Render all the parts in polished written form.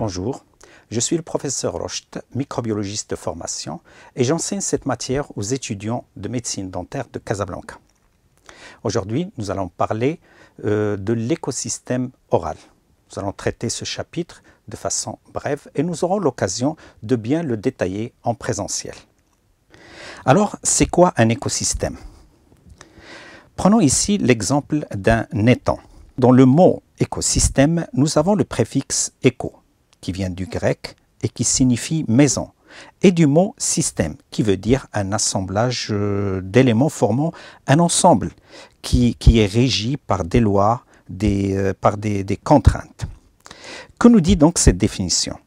Bonjour, je suis le professeur Rocht, microbiologiste de formation, et j'enseigne cette matière aux étudiants de médecine dentaire de Casablanca. Aujourd'hui, nous allons parler de l'écosystème oral. Nous allons traiter ce chapitre de façon brève et nous aurons l'occasion de bien le détailler en présentiel. Alors, c'est quoi un écosystème? Prenons ici l'exemple d'un étang. Dans le mot écosystème, nous avons le préfixe éco, qui vient du grec et qui signifie maison, et du mot système, qui veut dire un assemblage d'éléments formant un ensemble qui est régi par des lois, par des contraintes. Que nous dit donc cette définition?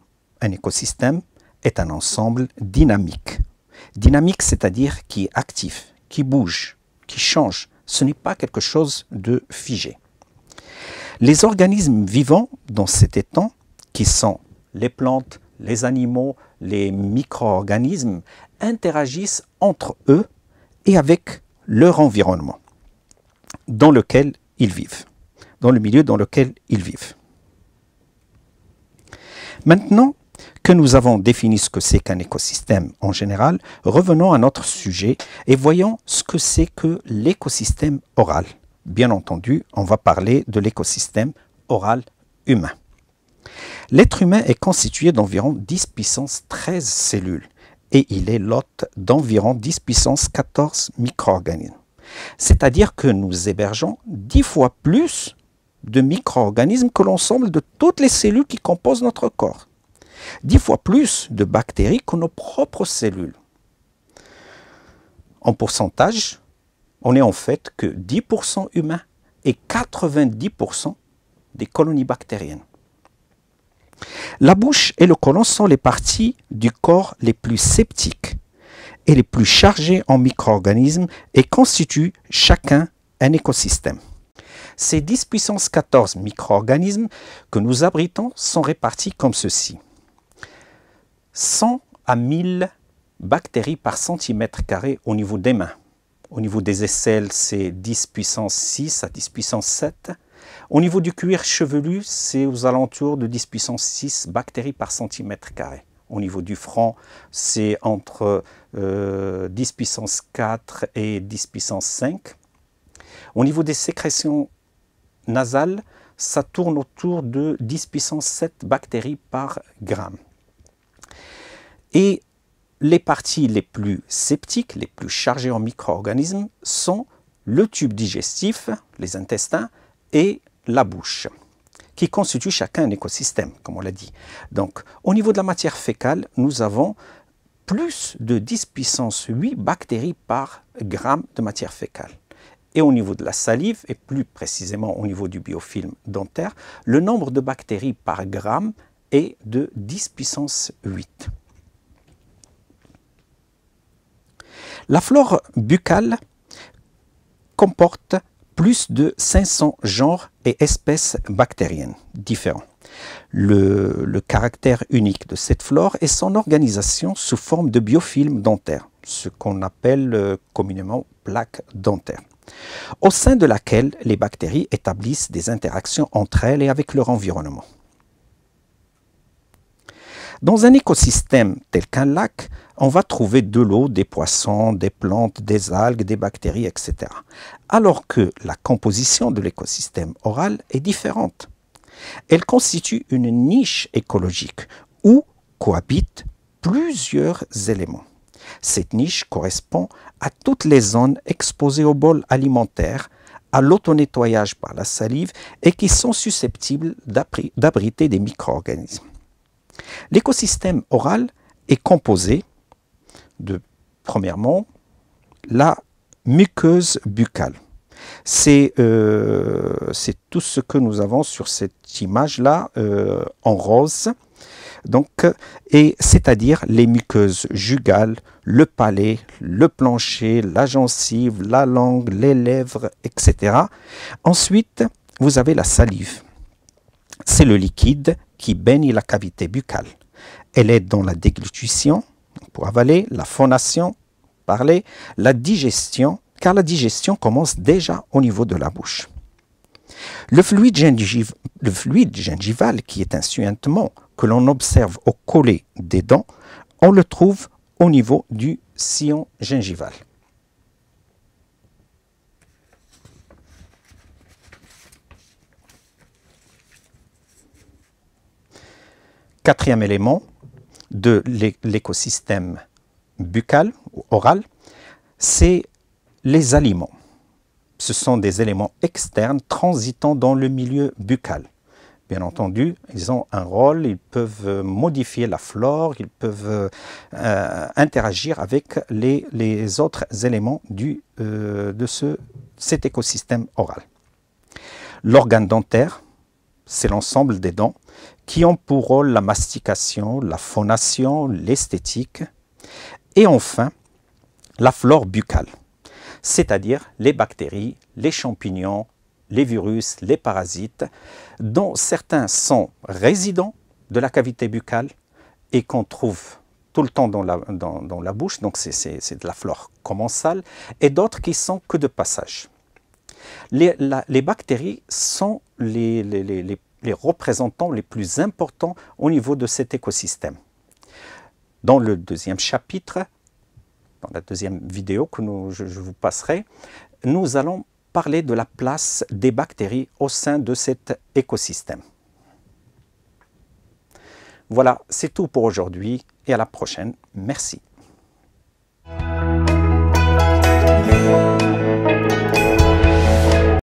Un écosystème est un ensemble dynamique. Dynamique, c'est-à-dire qui est actif, qui bouge, qui change. Ce n'est pas quelque chose de figé. Les organismes vivants dans cet étang, qui sont les plantes, les animaux, les micro-organismes, interagissent entre eux et avec leur environnement dans lequel ils vivent, dans le milieu dans lequel ils vivent. Maintenant que nous avons défini ce que c'est qu'un écosystème en général, revenons à notre sujet et voyons ce que c'est que l'écosystème oral. Bien entendu, on va parler de l'écosystème oral humain. L'être humain est constitué d'environ 10 puissance 13 cellules et il est l'hôte d'environ 10 puissance 14 micro-organismes. C'est-à-dire que nous hébergeons 10 fois plus de micro-organismes que l'ensemble de toutes les cellules qui composent notre corps. 10 fois plus de bactéries que nos propres cellules. En pourcentage, on est en fait que 10% humains et 90% des colonies bactériennes. La bouche et le côlon sont les parties du corps les plus septiques et les plus chargées en micro-organismes et constituent chacun un écosystème. Ces 10 puissance 14 micro-organismes que nous abritons sont répartis comme ceci. 100 à 1000 bactéries par centimètre carré au niveau des mains. Au niveau des aisselles, c'est 10 puissance 6 à 10 puissance 7. Au niveau du cuir chevelu, c'est aux alentours de 10 puissance 6 bactéries par centimètre carré. Au niveau du front, c'est entre 10 puissance 4 et 10 puissance 5. Au niveau des sécrétions nasales, ça tourne autour de 10 puissance 7 bactéries par gramme. Et les parties les plus septiques, les plus chargées en micro-organismes, sont le tube digestif, les intestins, et la bouche, qui constituent chacun un écosystème, comme on l'a dit. Donc, au niveau de la matière fécale, nous avons plus de 10 puissance 8 bactéries par gramme de matière fécale. Et au niveau de la salive, et plus précisément au niveau du biofilm dentaire, le nombre de bactéries par gramme est de 10 puissance 8. La flore buccale comporte plus de 500 genres et espèces bactériennes différents. Le caractère unique de cette flore est son organisation sous forme de biofilm dentaire, ce qu'on appelle communément plaque dentaire, au sein de laquelle les bactéries établissent des interactions entre elles et avec leur environnement. Dans un écosystème tel qu'un lac, on va trouver de l'eau, des poissons, des plantes, des algues, des bactéries, etc. Alors que la composition de l'écosystème oral est différente. Elle constitue une niche écologique où cohabitent plusieurs éléments. Cette niche correspond à toutes les zones exposées au bol alimentaire, à l'auto-nettoyage par la salive et qui sont susceptibles d'abriter des micro-organismes. L'écosystème oral est composé de, premièrement, la muqueuse buccale. C'est tout ce que nous avons sur cette image-là en rose, donc, c'est-à-dire les muqueuses jugales, le palais, le plancher, la gencive, la langue, les lèvres, etc. Ensuite, vous avez la salive. C'est le liquide qui baigne la cavité buccale. Elle aide dans la déglutition, pour avaler, la phonation, parler, la digestion, car la digestion commence déjà au niveau de la bouche. Le fluide gingival, qui est un suintement que l'on observe au collet des dents, on le trouve au niveau du sillon gingival. Quatrième élément de l'écosystème buccal ou oral, c'est les aliments. Ce sont des éléments externes transitant dans le milieu buccal. Bien entendu, ils ont un rôle, ils peuvent modifier la flore, ils peuvent interagir avec les autres éléments de cet écosystème oral. L'organe dentaire, c'est l'ensemble des dents qui ont pour rôle la mastication, la phonation, l'esthétique. Et enfin, la flore buccale, c'est-à-dire les bactéries, les champignons, les virus, les parasites, dont certains sont résidents de la cavité buccale et qu'on trouve tout le temps dans la bouche, donc c'est de la flore commensale, et d'autres qui sont que de passage. Les bactéries sont les représentants les plus importants au niveau de cet écosystème. Dans le deuxième chapitre, dans la deuxième vidéo que je vous passerai, nous allons parler de la place des bactéries au sein de cet écosystème. Voilà, c'est tout pour aujourd'hui et à la prochaine. Merci.